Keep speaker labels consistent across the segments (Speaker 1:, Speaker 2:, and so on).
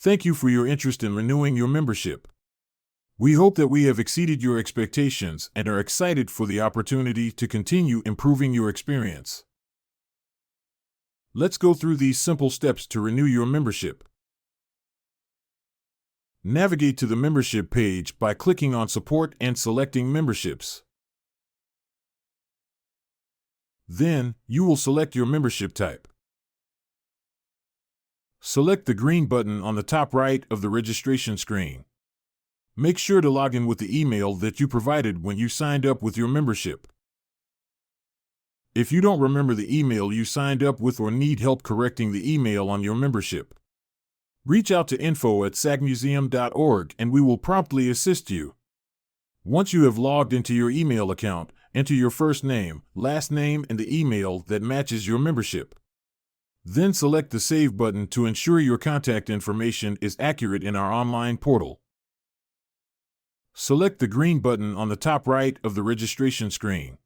Speaker 1: Thank you for your interest in renewing your membership. We hope that we have exceeded your expectations and are excited for the opportunity to continue improving your experience. Let's go through these simple steps to renew your membership. Navigate to the membership page by clicking on Support and selecting Memberships. Then, you will select your membership type. Select the green button on the top right of the registration screen. Make sure to log in with the email that you provided when you signed up with your membership. If you don't remember the email you signed up with or need help correcting the email on your membership, reach out to info@sagmuseum.org and we will promptly assist you. Once you have logged into your email account, enter your first name, last name, and the email that matches your membership. Then select the Save button to ensure your contact information is accurate in our online portal. Select the green button on the top right of the registration screen.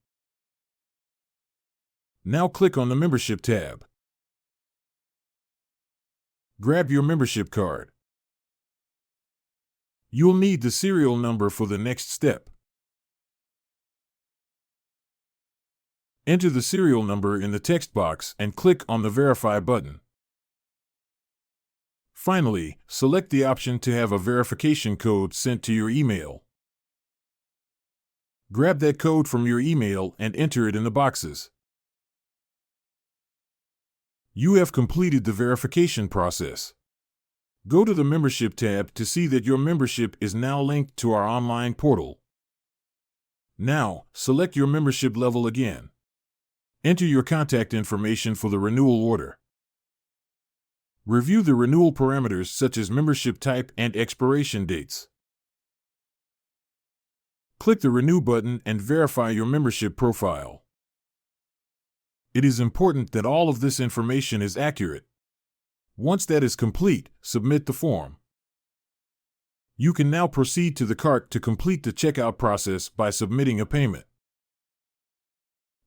Speaker 1: Now click on the Membership tab. Grab your membership card. You'll need the serial number for the next step. Enter the serial number in the text box and click on the Verify button. Finally, select the option to have a verification code sent to your email. Grab that code from your email and enter it in the boxes. You have completed the verification process. Go to the Membership tab to see that your membership is now linked to our online portal. Now, select your membership level again. Enter your contact information for the renewal order. Review the renewal parameters such as membership type and expiration dates. Click the Renew button and verify your membership profile. It is important that all of this information is accurate. Once that is complete, submit the form. You can now proceed to the cart to complete the checkout process by submitting a payment.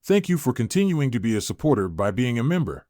Speaker 1: Thank you for continuing to be a supporter by being a member.